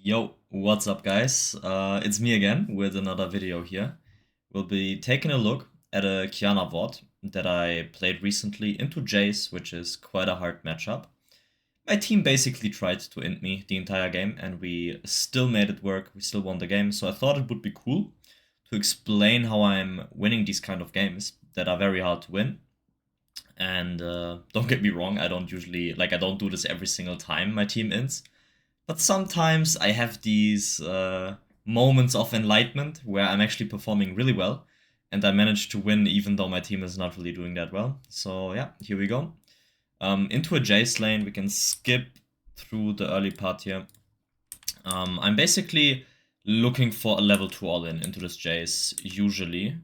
Yo, what's up guys? It's me again with another video here. We'll be taking a look at a QIYANA VOD that I played recently into Jace, which is quite a hard matchup. My team basically tried to int me the entire game and we still made it work, we still won the game, so I thought it would be cool to explain how I'm winning these kind of games that are very hard to win. And don't get me wrong, I don't do this every single time my team ints. But sometimes I have these moments of enlightenment where I'm actually performing really well and I manage to win even though my team is not really doing that well. So yeah, here we go. Into a Jace lane, we can skip through the early part here. I'm basically looking for a level 2 all-in into this Jace, usually,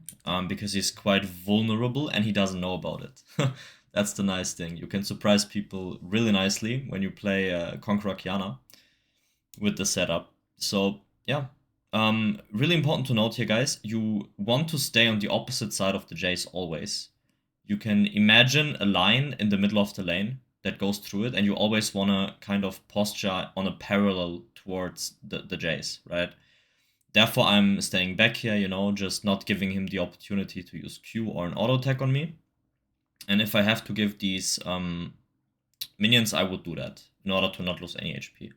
because he's quite vulnerable and he doesn't know about it. That's the nice thing. You can surprise people really nicely when you play Conqueror QIYANA with the setup. So yeah, really important to note here, guys. You want to stay on the opposite side of the Jace always. You can imagine a line in the middle of the lane that goes through it, and you always want to kind of posture on a parallel towards the Jace, right? Therefore, I'm staying back here, you know, just not giving him the opportunity to use Q or an auto attack on me. And if I have to give these minions, I would do that in order to not lose any HP.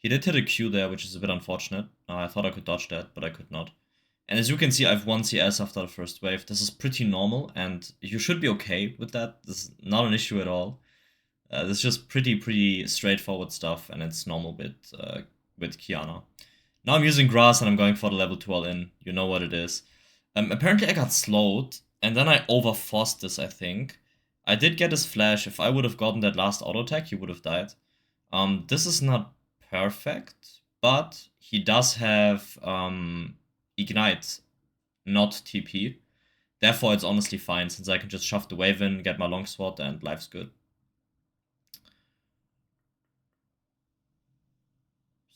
He did hit a Q there, which is a bit unfortunate. I thought I could dodge that, but I could not. And as you can see, I've 1 CS after the first wave. This is pretty normal, and you should be okay with that. This is not an issue at all. This is just pretty straightforward stuff, and it's normal with QIYANA. Now I'm using grass, and I'm going for the level 2 all-in. You know what it is. Apparently I got slowed, and then I overforced this, I think. I did get his flash. If I would have gotten that last auto attack, he would have died. This is not perfect, but he does have Ignite, not TP. Therefore, it's honestly fine, since I can just shove the wave in, get my longsword, and life's good.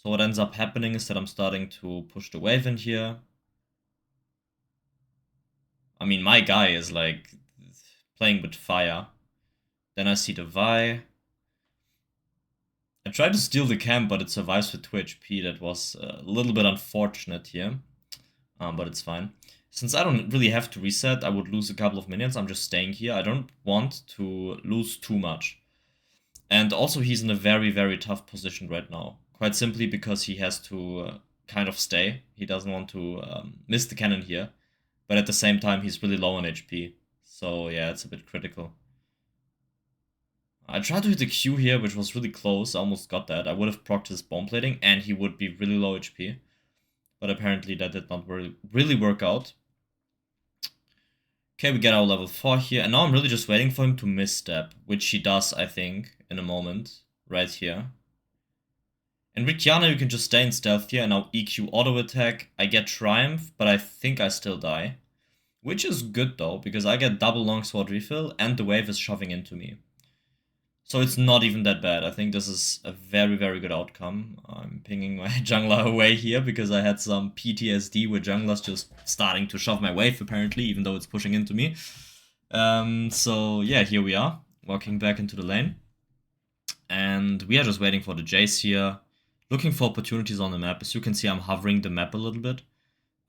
So what ends up happening is that I'm starting to push the wave in here. I mean, my guy is like playing with fire. Then I see the Vi. I tried to steal the camp, but it survives with 2 HP. That was a little bit unfortunate here, but it's fine. Since I don't really have to reset, I would lose a couple of minions. I'm just staying here. I don't want to lose too much. And also he's in a very tough position right now. Quite simply because he has to kind of stay. He doesn't want to miss the cannon here. But at the same time, he's really low on HP. So yeah, it's a bit critical. I tried to hit the Q here, which was really close. I almost got that. I would have procced his bomb plating, and he would be really low HP. But apparently that did not really work out. Okay, we get our level 4 here, and now I'm really just waiting for him to misstep, which he does, I think, in a moment, right here. And with QIYANA, you can just stay in stealth here, and now EQ auto attack. I get Triumph, but I think I still die. Which is good though, because I get double longsword refill, and the wave is shoving into me. So it's not even that bad. I think this is a very good outcome. I'm pinging my jungler away here because I had some PTSD with junglers just starting to shove my wave apparently, even though it's pushing into me. So yeah, here we are, walking back into the lane. And we are just waiting for the Jace here, looking for opportunities on the map. As you can see, I'm hovering the map a little bit.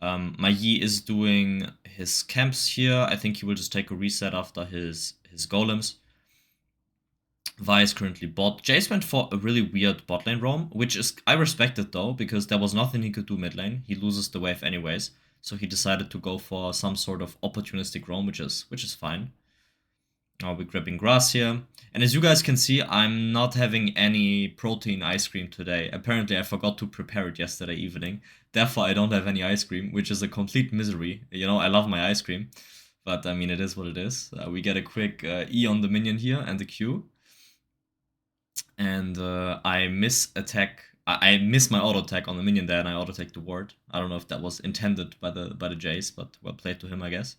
My Yi is doing his camps here. I think he will just take a reset after his golems. Vi is currently bot. Jace went for a really weird bot lane roam, which is I respect it though, because there was nothing he could do mid lane. He loses the wave anyways, so he decided to go for some sort of opportunistic roam, which is fine. Now we're grabbing grass here, and as you guys can see, I'm not having any protein ice cream today. Apparently I forgot to prepare it yesterday evening, therefore I don't have any ice cream, which is a complete misery. You know, I love my ice cream, but I mean, it is what it is. We get a quick E on the minion here and the Q. And I miss my auto attack on the minion there, and I auto attack the ward. I don't know if that was intended by the Jace, but well played to him, I guess.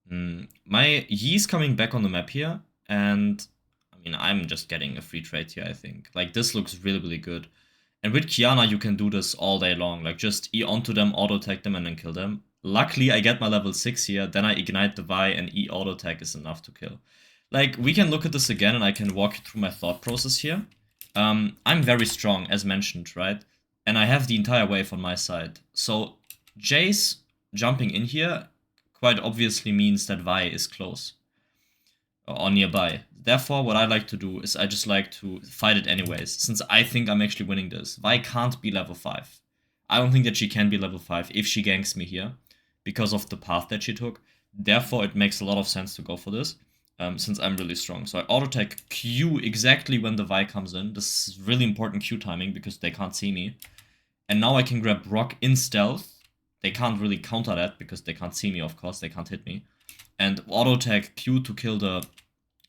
My Yi's coming back on the map here, and I mean, I'm just getting a free trade here, I think. Like, this looks really good. And with QIYANA, you can do this all day long. Like, just E onto them, auto attack them, and then kill them. Luckily, I get my level 6 here, then I ignite the Vi, and E auto attack is enough to kill. Like, we can look at this again, and I can walk you through my thought process here. I'm very strong, as mentioned, right? and I have the entire wave on my side. So Jace jumping in here quite obviously means that Vi is close or nearby. Therefore, what I like to do is I just like to fight it anyways, since I think I'm actually winning this. Vi can't be level 5. I don't think that she can be level 5 if she ganks me here, because of the path that she took. Therefore, it makes a lot of sense to go for this, since I'm really strong. So I auto-attack Q exactly when the Vi comes in. This is really important Q timing, because they can't see me. And now I can grab Brock in stealth. They can't really counter that, because they can't see me, of course. They can't hit me. And auto-attack Q to kill the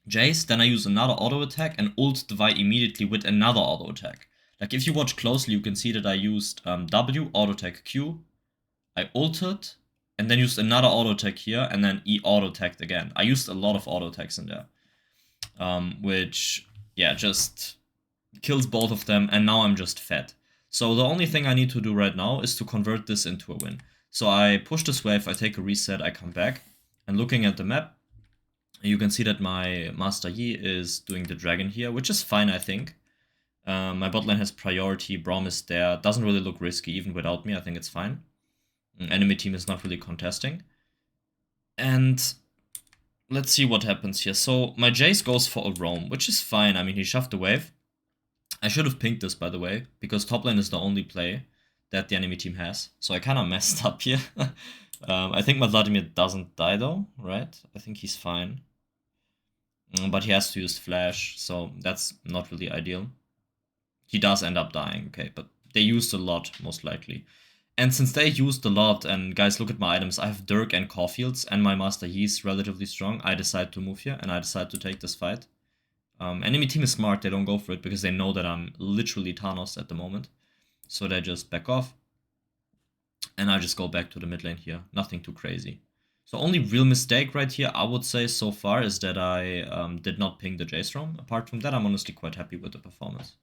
Jace, then I use another auto attack and ult the Vi immediately with another auto attack. Like if you watch closely, you can see that I used W, auto attack Q, I ulted, and then used another auto attack here, and then E auto attacked again. I used a lot of auto attacks in there, which, yeah, just kills both of them, and now I'm just fed. So the only thing I need to do right now is to convert this into a win. So I push this wave, I take a reset, I come back, and looking at the map, you can see that my Master Yi is doing the dragon here, which is fine, I think. My bot lane has priority, Braum is there, doesn't really look risky even without me, I think it's fine. Enemy team is not really contesting. And let's see what happens here. So my Jace goes for a roam, which is fine. I mean, he shoved the wave. I should have pinged this, by the way, because top lane is the only play that the enemy team has. So I kind of messed up here. I think my Vladimir doesn't die though, right? I think he's fine. But he has to use flash, so that's not really ideal. He does end up dying, okay, but they used a lot, most likely. And since they used a lot, and guys, look at my items, I have Dirk and Caulfields, and my Master, he's relatively strong. I decide to move here, and I decide to take this fight. Enemy team is smart, they don't go for it, because they know that I'm literally Thanos at the moment. So they just back off. And I just go back to the mid lane here, nothing too crazy. So only real mistake right here, I would say, so far, is that I did not ping the Jace roam. Apart from that, I'm honestly quite happy with the performance.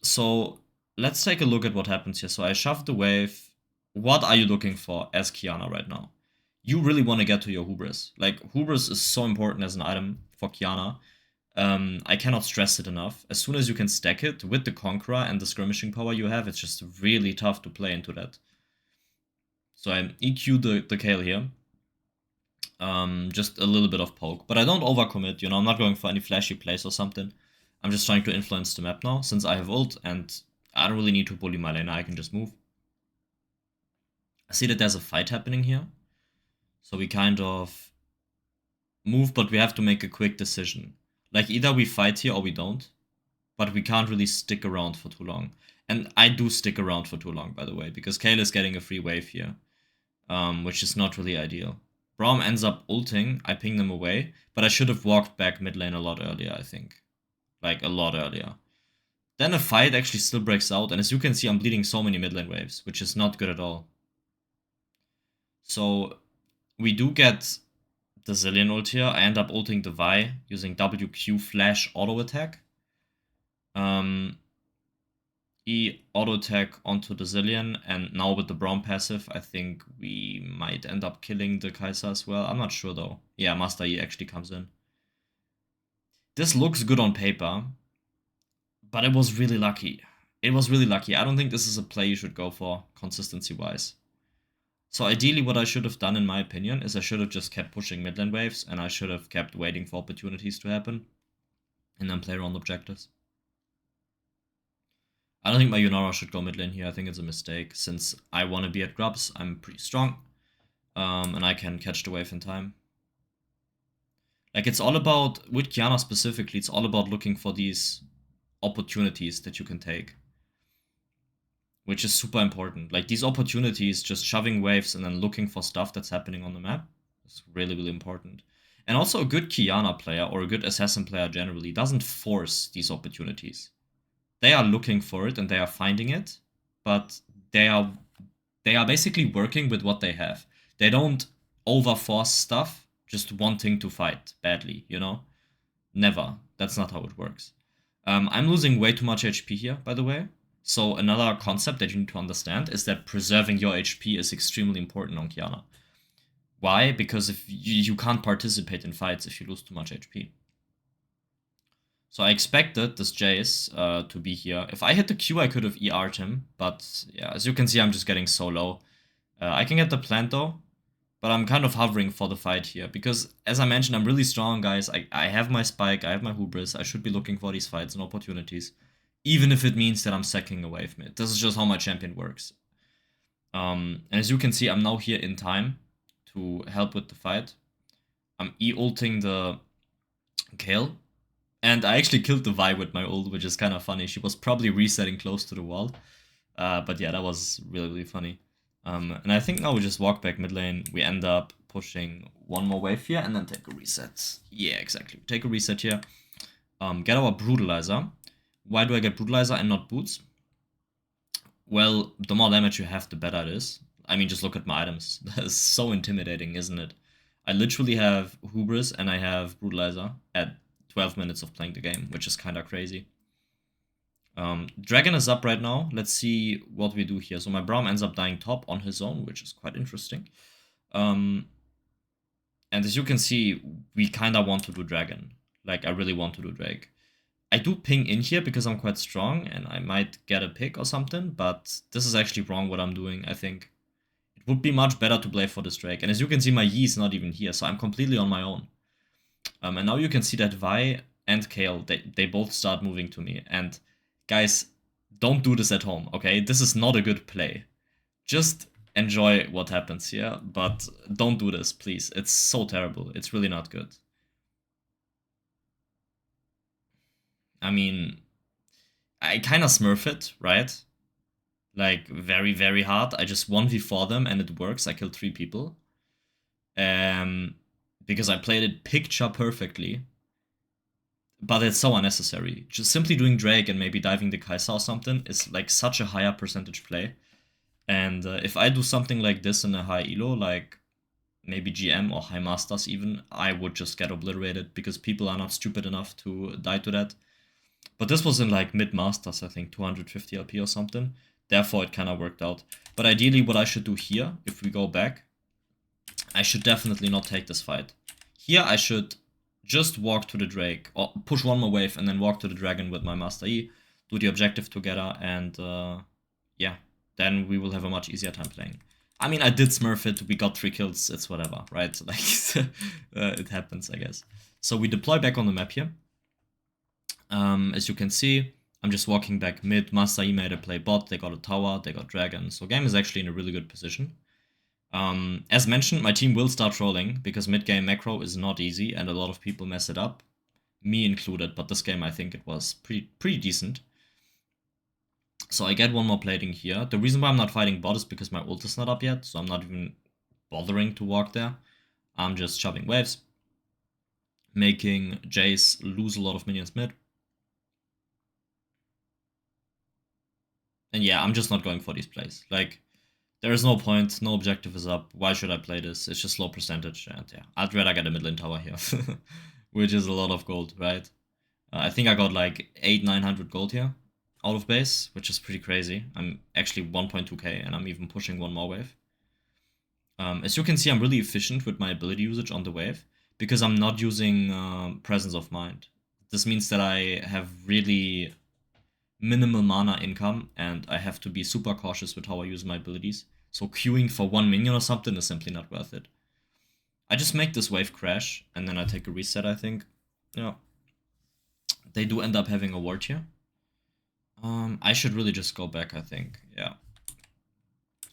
So let's take a look at what happens here. So I shoved the wave. What are you looking for as QIYANA right now? You really want to get to your hubris. Like, hubris is so important as an item for QIYANA. I cannot stress it enough. As soon as you can stack it with the Conqueror and the skirmishing power you have, it's just really tough to play into that. So I EQ the Kayle here. Just a little bit of poke. But I don't overcommit, you know, I'm not going for any flashy plays or something. I'm just trying to influence the map now, since I have ult, and I don't really need to bully my lane, I can just move. I see that there's a fight happening here. So we kind of move, but we have to make a quick decision. Like, either we fight here or we don't. But we can't really stick around for too long. And I do stick around for too long, by the way, because Kayle is getting a free wave here. Which is not really ideal. Braum ends up ulting, I ping them away, but I should have walked back mid lane a lot earlier, I think. Like, a lot earlier. Then a fight actually still breaks out, and as you can see, I'm bleeding so many mid lane waves, which is not good at all. So, we do get the Zillion ult here. I end up ulting the Vi using WQ flash auto attack. E auto attack onto the Zillion, and now with the Braum passive, I think we might end up killing the Kai'Sa as well. I'm not sure though. Yeah, Master E actually comes in. This looks good on paper, but it was really lucky. It was really lucky. I don't think this is a play you should go for, consistency-wise. So ideally what I should have done, in my opinion, is I should have just kept pushing mid lane waves, and I should have kept waiting for opportunities to happen, and then play around objectives. I don't think my Yunara should go mid lane here. I think it's a mistake, since I want to be at grubs. I'm pretty strong, and I can catch the wave in time. Like, it's all about, with QIYANA specifically, it's all about looking for these opportunities that you can take, which is super important. Like, these opportunities, just shoving waves and then looking for stuff that's happening on the map, is really, really important. And also, a good QIYANA player, or a good assassin player generally, doesn't force these opportunities. They are looking for it and they are finding it, but they are basically working with what they have. They don't overforce stuff just wanting to fight badly, you know? Never. That's not how it works. I'm losing way too much HP here, by the way. So another concept that you need to understand is that preserving your HP is extremely important on QIYANA. Why? Because if you can't participate in fights if you lose too much HP. So I expected this Jace to be here. If I hit the Q, I could have ER'd him. But yeah, as you can see, I'm just getting so low. I can get the plant though. But I'm kind of hovering for the fight here. Because as I mentioned, I'm really strong, guys. I have my spike, I have my hubris. I should be looking for these fights and opportunities. Even if it means that I'm sacking away from it. This is just how my champion works. And as you can see, I'm now here in time to help with the fight. I'm E-ulting the Kale. And I actually killed the Vi with my ult, which is kind of funny. She was probably resetting close to the wall. But yeah, that was really, really funny. And I think now we just walk back mid lane. We end up pushing one more wave here and then take a reset. Yeah, exactly. Take a reset here. Get our Brutalizer. Why do I get Brutalizer and not Boots? Well, the more damage you have, the better it is. I mean, just look at my items. That is so intimidating, isn't it? I literally have Hubris and I have Brutalizer at 12 minutes of playing the game, which is kind of crazy. Dragon is up right now. Let's see what we do here. So my Braum ends up dying top on his own, which is quite interesting. And as you can see, we kind of want to do Dragon. Like, I really want to do Drake. I do ping in here because I'm quite strong and I might get a pick or something, but this is actually wrong what I'm doing, I think. It would be much better to play for this Drake. And as you can see, my Yi is not even here, so I'm completely on my own. And now you can see that Vi and Kale, they both start moving to me. And guys, don't do this at home, okay? This is not a good play. Just enjoy what happens here, but don't do this, please. It's so terrible. It's really not good. I mean, I kind of smurf it, right? Like, very, very hard. I just 1v4 them and it works. I killed 3 people. Because I played it picture perfectly. But it's so unnecessary. Just simply doing Drake and maybe diving the Kai'Sa or something is like such a higher percentage play. And if I do something like this in a high elo, like maybe GM or High Masters even, I would just get obliterated because people are not stupid enough to die to that. But this was in like mid Masters, I think, 250 LP or something. Therefore, it kind of worked out. But ideally, what I should do here, if we go back, I should definitely not take this fight. Here, I should just walk to the Drake, or push one more wave and then walk to the Dragon with my Master E, do the objective together, and yeah, then we will have a much easier time playing. I mean, I did smurf it, we got 3 kills, it's whatever, right? Like, it happens, I guess. So we deploy back on the map here. As you can see, I'm just walking back mid. Master E made a play bot, they got a tower, they got dragon, so game is actually in a really good position. As mentioned, my team will start trolling, because mid-game macro is not easy, and a lot of people mess it up. Me included, but this game I think it was pretty decent. So I get one more plating here. The reason why I'm not fighting bot is because my ult is not up yet, so I'm not even bothering to walk there. I'm just shoving waves, making Jace lose a lot of minions mid. And yeah, I'm just not going for these plays. Like, there is no point, no objective is up. Why should I play this? It's just low percentage, and yeah, I'd rather get a mid lane tower here, which is a lot of gold, right? I think I got like 800-900 gold here out of base, which is pretty crazy. I'm actually 1.2k, and I'm even pushing one more wave. As you can see, I'm really efficient with my ability usage on the wave, because I'm not using Presence of Mind. This means that I have really minimal mana income, and I have to be super cautious with how I use my abilities. So queuing for 1 minion or something is simply not worth it. I just make this wave crash, and then I take a reset, I think. Yeah. They do end up having a ward here. I should really just go back, I think. Yeah.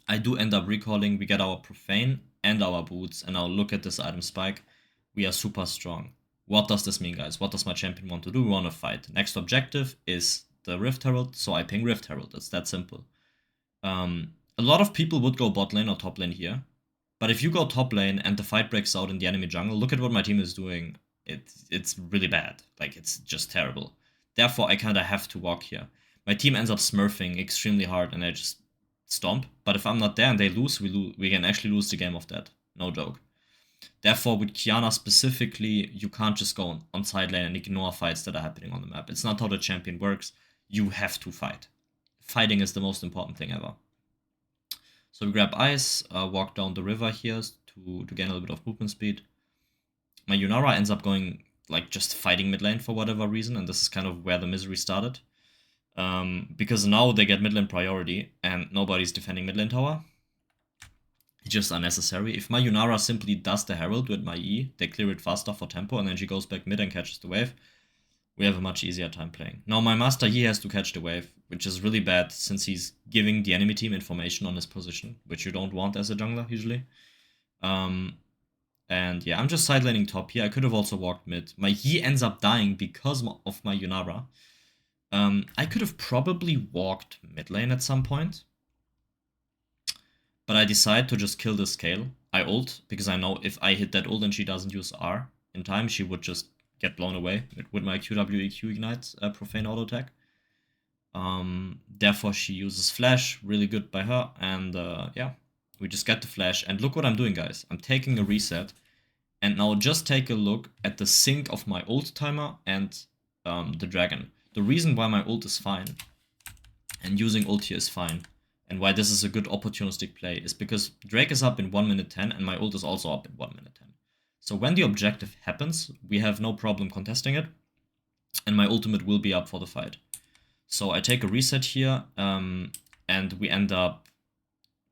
I do end up recalling. We get our Profane and our Boots, and now look at this item spike. We are super strong. What does this mean, guys? What does my champion want to do? We want to fight. Next objective is the Rift Herald, so I ping Rift Herald. It's that simple. A lot of people would go bot lane or top lane here, but if you go top lane and the fight breaks out in the enemy jungle, look at what my team is doing. It's really bad. Like, it's just terrible. Therefore, I kind of have to walk here. My team ends up smurfing extremely hard, and I just stomp. But if I'm not there and they lose, we can actually lose the game of that. No joke. Therefore, with QIYANA specifically, you can't just go on side lane and ignore fights that are happening on the map. It's not how the champion works. You have to fight. Fighting is the most important thing ever. So we grab ice, walk down the river here to gain a little bit of movement speed. My Yunara ends up going like just fighting mid lane for whatever reason, and this is kind of where the misery started. Because now they get mid lane priority and nobody's defending mid lane tower. It's just unnecessary. If my Yunara simply does the Herald with my E, they clear it faster for tempo, and then she goes back mid and catches the wave, we have a much easier time playing. Now my Master, he has to catch the wave, which is really bad since he's giving the enemy team information on his position, which you don't want as a jungler usually. And yeah, I'm just side laning top here. I could have also walked mid. My Yi ends up dying because of my Yunara. I could have probably walked mid lane at some point, but I decide to just kill this scale. I ult, because I know if I hit that ult and she doesn't use R in time, she would just get blown away with my QWEQ Ignite Profane Auto Attack. Therefore she uses Flash, really good by her, and yeah, we just get the Flash. And look what I'm doing, guys. I'm taking a reset, and now just take a look at the sync of my ult timer and the dragon. The reason why my ult is fine, and using ult here is fine, and why this is a good opportunistic play is because Drake is up in 1 minute 10 and my ult is also up in 1 minute 10. So when the objective happens, we have no problem contesting it, and my ultimate will be up for the fight. So I take a reset here, and we end up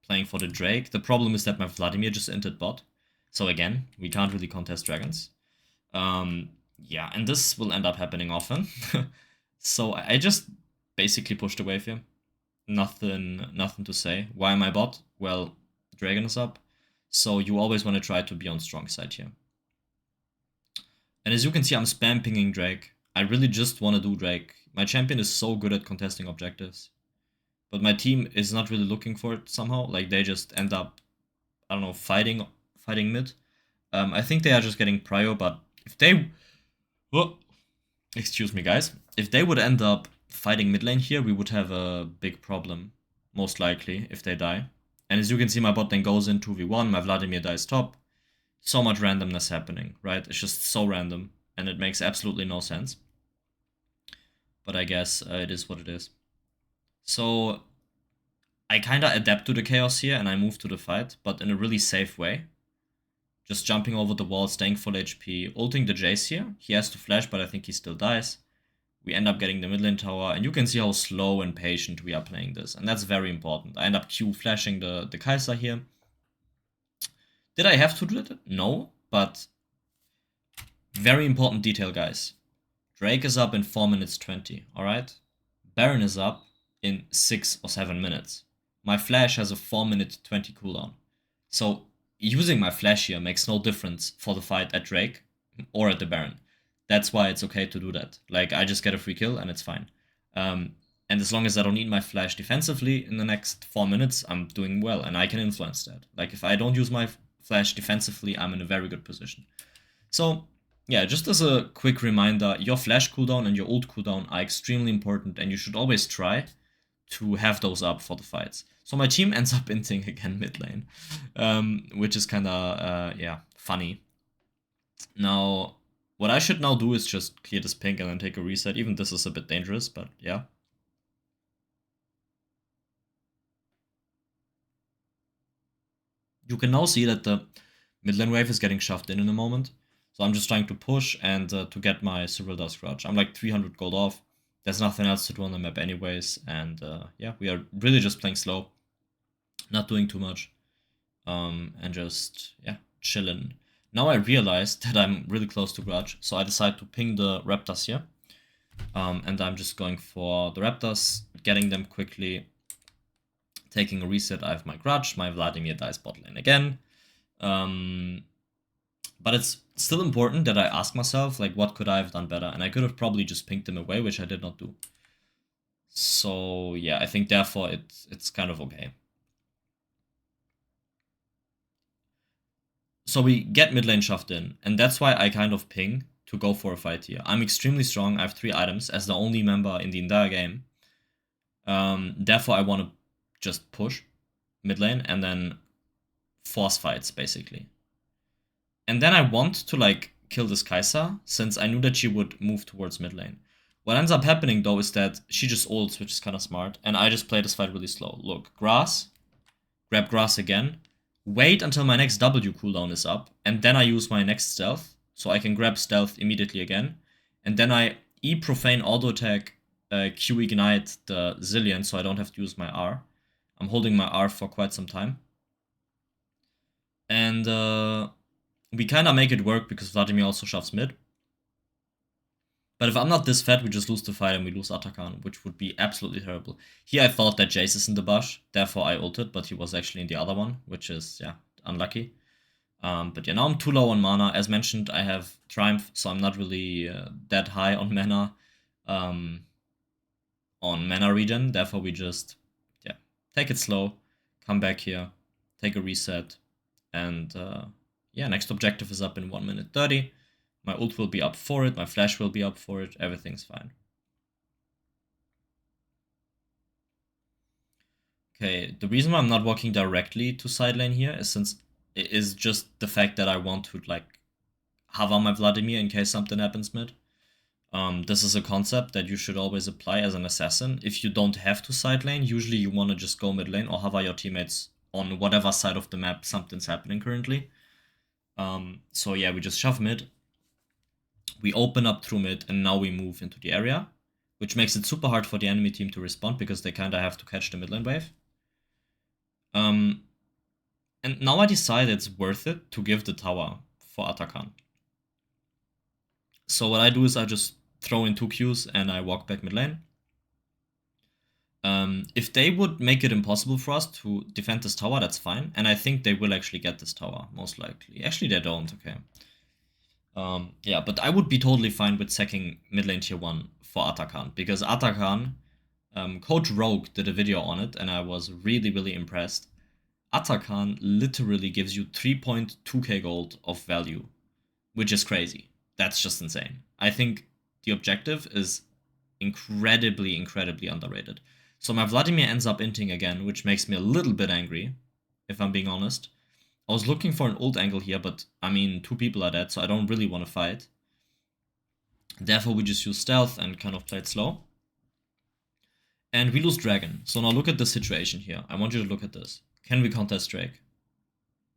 playing for the Drake. The problem is that my Vladimir just entered bot. So again, we can't really contest dragons. Yeah, and this will end up happening often. So I just basically pushed the wave here. Nothing to say. Why am I bot? Well, dragon is up. So you always want to try to be on strong side here. And as you can see, I'm spam pinging Drake. I really just want to do Drake. My champion is so good at contesting objectives. But my team is not really looking for it somehow. Like, they just end up, I don't know, fighting mid. I think they are just getting prio, but if they... Oh, excuse me, guys. If they would end up fighting mid lane here, we would have a big problem, most likely, if they die. And as you can see, my bot then goes in 2v1, my Vladimir dies top. So much randomness happening, right? It's just so random, and it makes absolutely no sense. But I guess it is what it is. So I kind of adapt to the chaos here, and I move to the fight, but in a really safe way. Just jumping over the wall, staying full HP, ulting the Jace here. He has to flash, but I think he still dies. We end up getting the mid lane tower, and you can see how slow and patient we are playing this, and that's very important. I end up Q flashing the Kai'Sa here. Did I have to do that? No, but very important detail, guys. Drake is up in 4 minutes 20, alright? Baron is up in 6 or 7 minutes. My flash has a 4 minute 20 cooldown. So using my flash here makes no difference for the fight at Drake or at the Baron. That's why it's okay to do that. Like, I just get a free kill and it's fine. And as long as I don't need my flash defensively in the next 4 minutes, I'm doing well and I can influence that. Like, if I don't use my flash defensively, I'm in a very good position. So, yeah, just as a quick reminder, your flash cooldown and your ult cooldown are extremely important, and you should always try to have those up for the fights. So my team ends up inting again mid lane, which is kind of, yeah, funny. Now, what I should now do is just clear this pink and then take a reset. Even this is a bit dangerous, but yeah. You can now see that the mid lane wave is getting shoved in a moment. So I'm just trying to push and to get my Cyrilda's Grudge. I'm like 300 gold off. There's nothing else to do on the map anyways. And yeah, we are really just playing slow. Not doing too much. And just, yeah, chilling. Now I realized that I'm really close to Grudge. So I decide to ping the Raptors here. And I'm just going for the Raptors, getting them quickly. Taking a reset, I have my Grudge. My Vladimir dies bot lane again. But it's still important that I ask myself, like, what could I have done better? And I could have probably just pinged them away, which I did not do. So, yeah, I think therefore it's kind of okay. So we get mid lane shoved in, and that's why I kind of ping to go for a fight here. I'm extremely strong. I have 3 items as the only member in the entire game. Therefore, I want to just push mid lane and then force fights, basically. And then I want to, like, kill this Kai'Sa, since I knew that she would move towards mid lane. What ends up happening, though, is that she just ults, which is kind of smart, and I just play this fight really slow. Look, grass, grab grass again, wait until my next W cooldown is up, and then I use my next stealth, So I can grab stealth immediately again. And then I E-Profane auto-attack Q-Ignite the Zillion so I don't have to use my R. I'm holding my R for quite some time. And we kind of make it work because Vladimir also shoves mid. But if I'm not this fat, we just lose the fight and we lose Atakan, which would be absolutely terrible. Here I thought that Jace is in the bush, therefore I ulted, but he was actually in the other one, which is, yeah, unlucky. But yeah, now I'm too low on mana. As mentioned, I have Triumph, so I'm not really that high on mana. On mana regen, therefore we just, yeah, take it slow, come back here, take a reset, and yeah, next objective is up in 1 minute 30. My ult will be up for it, my flash will be up for it, everything's fine. Okay, the reason why I'm not walking directly to side lane here is just the fact that I want to like have on my Vladimir in case something happens mid. This is a concept that you should always apply as an assassin. If you don't have to side lane, usually you want to just go mid lane or hover your teammates on whatever side of the map something's happening currently. So yeah, we just shove mid. We open up through mid and now we move into the area, which makes it super hard for the enemy team to respond because they kind of have to catch the mid lane wave. And now I decide it's worth it to give the tower for Atakan. So what I do is I just throw in 2 Qs and I walk back mid lane. If they would make it impossible for us to defend this tower, that's fine. And I think they will actually get this tower, most likely. Actually, they don't, okay. Yeah, but I would be totally fine with sacking mid lane tier 1 for Atakan. Because Atakan, Coach Rogue did a video on it and I was really, really impressed. Atakan literally gives you 3.2k gold of value, which is crazy. That's just insane. I think the objective is incredibly, incredibly underrated. So my Vladimir ends up inting again, which makes me a little bit angry, if I'm being honest. I was looking for an ult angle here, but I mean, 2 people are dead, so I don't really want to fight. Therefore, we just use stealth and kind of play it slow. And we lose Dragon. So now look at the situation here. I want you to look at this. Can we contest Drake?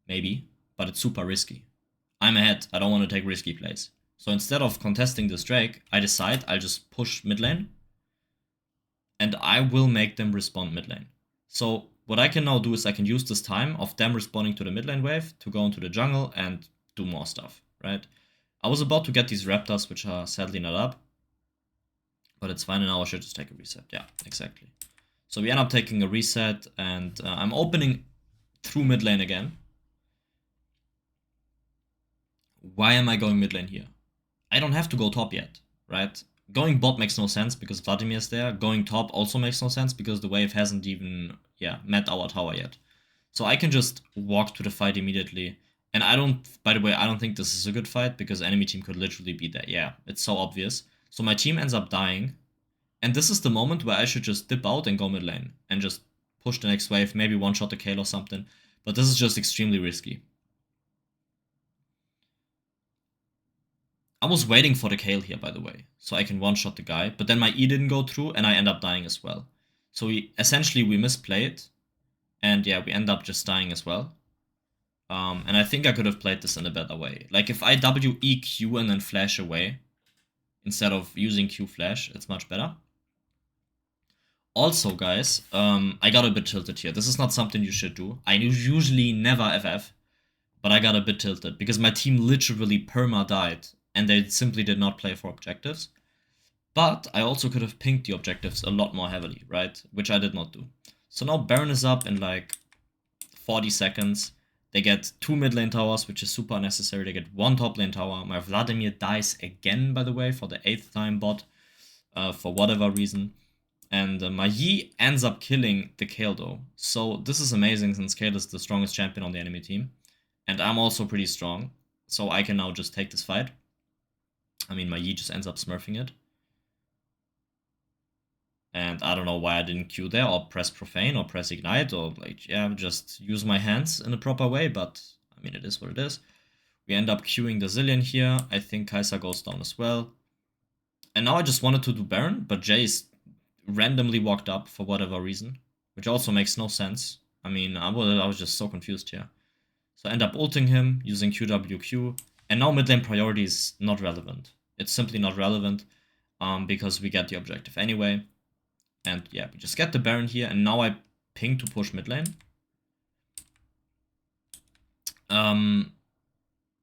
Maybe, but it's super risky. I'm ahead. I don't want to take risky plays. So instead of contesting this Drake, I decide I'll just push mid lane. And I will make them respond mid lane. So what I can now do is I can use this time of them responding to the mid lane wave to go into the jungle and do more stuff, right? I was about to get these Raptors, which are sadly not up. But it's fine, and now I should just take a reset. Yeah, exactly. So we end up taking a reset, and I'm opening through mid lane again. Why am I going mid lane here? I don't have to go top yet, right? Going bot makes no sense because Vladimir's there. Going top also makes no sense because the wave hasn't even, met our tower yet. So I can just walk to the fight immediately. And by the way, I don't think this is a good fight because enemy team could literally be there. Yeah, it's so obvious. So my team ends up dying. And this is the moment where I should just dip out and go mid lane. And just push the next wave, maybe one-shot the Kayle or something. But this is just extremely risky. I was waiting for the Kayle here, by the way, so I can one-shot the guy, but then my E didn't go through, and I end up dying as well. So essentially we misplayed, and yeah, we end up just dying as well. And I think I could have played this in a better way. Like, if I W, E, Q, and then flash away, instead of using Q flash, it's much better. Also, guys, I got a bit tilted here. This is not something you should do. I usually never FF, but I got a bit tilted, because my team literally perma-died, and they simply did not play for objectives. But I also could have pinged the objectives a lot more heavily, right? Which I did not do. So now Baron is up in like 40 seconds. They get 2 mid lane towers, which is super unnecessary. They get 1 top lane tower. My Vladimir dies again, by the way, for the 8th time bot, for whatever reason. And my Yi ends up killing the Kayle though. So this is amazing since Kayle is the strongest champion on the enemy team. And I'm also pretty strong. So I can now just take this fight. I mean, my Yi just ends up smurfing it. And I don't know why I didn't Q there, or press Profane, or press Ignite, or like, just use my hands in a proper way, but I mean, it is what it is. We end up queuing the Zillion here. I think Kai'Sa goes down as well. And now I just wanted to do Baron, but Jace randomly walked up for whatever reason, which also makes no sense. I mean, I was just so confused here. So I end up ulting him, using QWQ, And now mid lane priority is not relevant. It's simply not relevant because we get the objective anyway. And yeah, we just get the Baron here, and now I ping to push mid lane.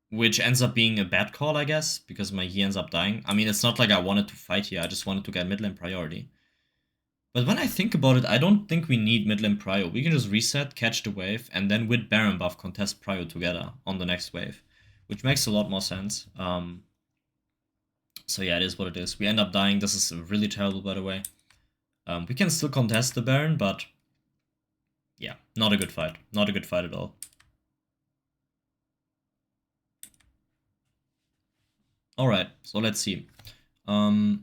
Which ends up being a bad call, I guess, because my Yi ends up dying. I mean, it's not like I wanted to fight here, I just wanted to get mid lane priority. But when I think about it, I don't think we need mid lane prio. We can just reset, catch the wave, and then with Baron buff contest prio together on the next wave. Which makes a lot more sense. So yeah, it is what it is. We end up dying. This is really terrible, by the way. We can still contest the Baron, but yeah, not a good fight. Not a good fight at all. Alright, so let's see. I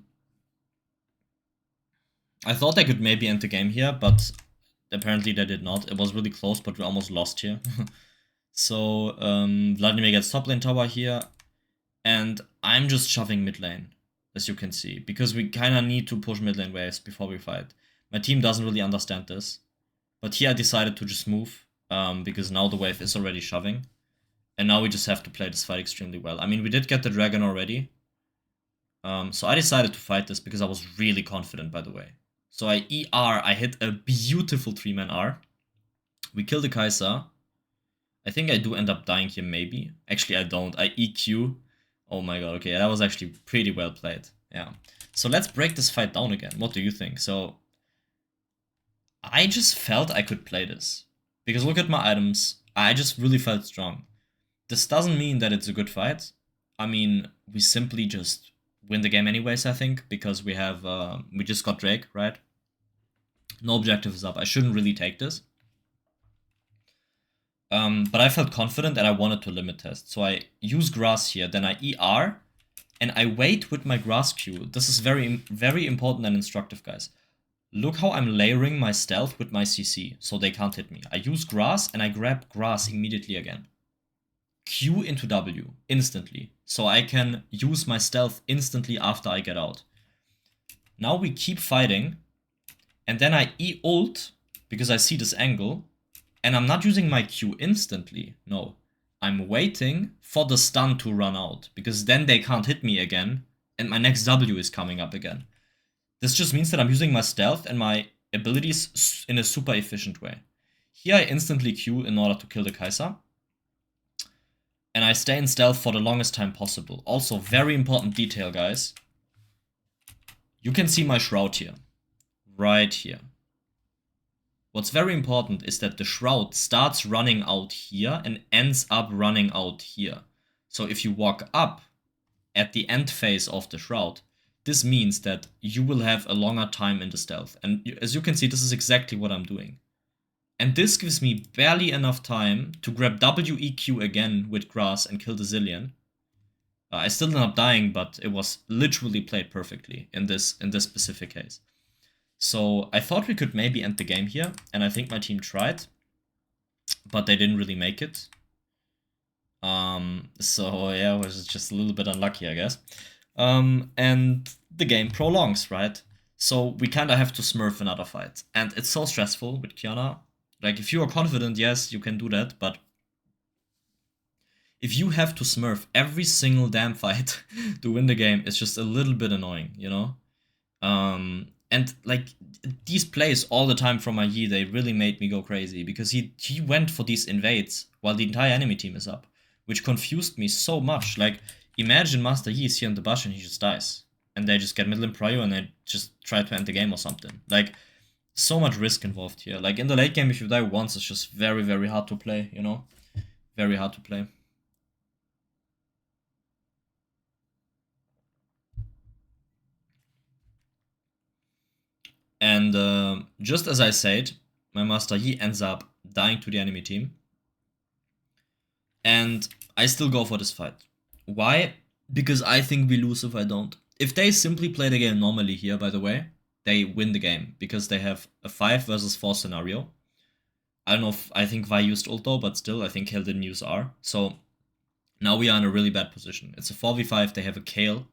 thought I could maybe end the game here, but apparently they did not. It was really close, but we almost lost here. So Vladimir gets top lane tower here, and I'm just shoving mid lane, as you can see, because we kind of need to push mid lane waves before we fight. My team doesn't really understand this, but here I decided to just move, because now the wave is already shoving, and now we just have to play this fight extremely well. I mean, we did get the dragon already, so I decided to fight this because I was really confident, by the way. So I I hit a beautiful 3-man R. We kill the Kai'Sa. I think I do end up dying here, maybe. Actually, I don't. I EQ. Oh my god, okay, that was actually pretty well played. Yeah. So let's break this fight down again. What do you think? So I just felt I could play this. Because look at my items. I just really felt strong. This doesn't mean that it's a good fight. I mean, we simply just win the game anyways, I think, because we have, we just got Drake, right? No objective is up. I shouldn't really take this. But I felt confident and I wanted to limit test. So I use grass here, then I ER, and I wait with my grass Q. This is very, very important and instructive, guys. Look how I'm layering my stealth with my CC, so they can't hit me. I use grass and I grab grass immediately again. Q into W, instantly. So I can use my stealth instantly after I get out. Now we keep fighting, and then I E-ult, because I see this angle, and I'm not using my Q instantly, no. I'm waiting for the stun to run out, because then they can't hit me again, and my next W is coming up again. This just means that I'm using my stealth and my abilities in a super efficient way. Here I instantly Q in order to kill the Kai'Sa. And I stay in stealth for the longest time possible. Also, very important detail, guys. You can see my shroud here. Right here. What's very important is that the shroud starts running out here and ends up running out here. So if you walk up at the end phase of the shroud, this means that you will have a longer time in the stealth. And as you can see, this is exactly what I'm doing. And this gives me barely enough time to grab WEQ again with grass and kill the Zillion. I still ended up dying, but it was literally played perfectly in this specific case. So I thought we could maybe end the game here, and I think my team tried, but they didn't really make it. So yeah, it was just a little bit unlucky, I guess. And the game prolongs, right? So we kind of have to smurf another fight, and it's so stressful with QIYANA. Like, if you are confident, yes, you can do that, but if you have to smurf every single damn fight to win the game, it's just a little bit annoying, you know? And, like, these plays all the time from my Yi, they really made me go crazy, because he went for these invades while the entire enemy team is up, which confused me so much. Like, imagine Master Yi is here in the bush and he just dies, and they just get mid lane prio and they just try to end the game or something. Like, so much risk involved here. Like, in the late game, if you die once, it's just very, very hard to play, you know? Very hard to play. And just as I said, my Master Yi ends up dying to the enemy team. And I still go for this fight. Why? Because I think we lose if I don't. If they simply play the game normally here, by the way, they win the game, because they have a 5 versus 4 scenario. I don't know if, I think Vi used ult though, but still, I think Kayle didn't use R. So now we are in a really bad position. It's a 4v5, they have a Kayle.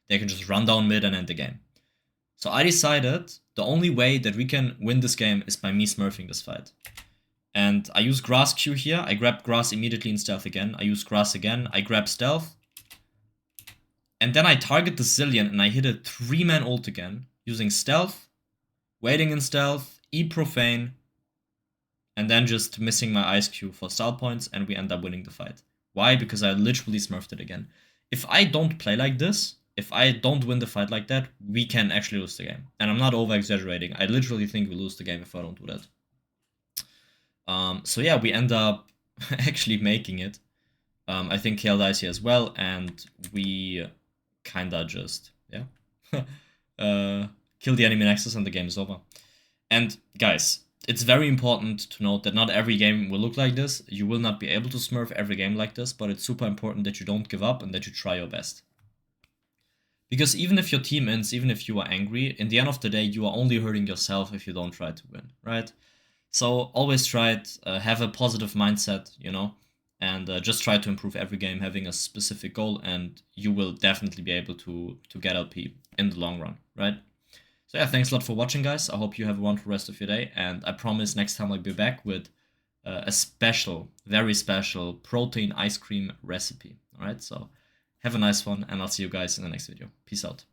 They can just run down mid and end the game. So I decided the only way that we can win this game is by me smurfing this fight. And I use grass Q here. I grab grass immediately in stealth again. I use grass again. I grab stealth. And then I target the Zillion and I hit a 3-man ult again. Using stealth, waiting in stealth, E profane, and then just missing my ice Q for style points, and we end up winning the fight. Why? Because I literally smurfed it again. If I don't play like this, if I don't win the fight like that, we can actually lose the game. And I'm not over-exaggerating. I literally think we lose the game if I don't do that. So yeah, we end up actually making it. I think KL dies here as well, and we kinda just, yeah, kill the enemy nexus and the game is over. And guys, it's very important to note that not every game will look like this. You will not be able to smurf every game like this, but it's super important that you don't give up and that you try your best. Because even if your team wins, even if you are angry, in the end of the day, you are only hurting yourself if you don't try to win, right? So always try it, have a positive mindset, you know, and just try to improve every game, having a specific goal, and you will definitely be able to get LP in the long run, right? So yeah, thanks a lot for watching, guys. I hope you have a wonderful rest of your day, and I promise next time I'll be back with a special, very special protein ice cream recipe. All right, so have a nice one, and I'll see you guys in the next video. Peace out.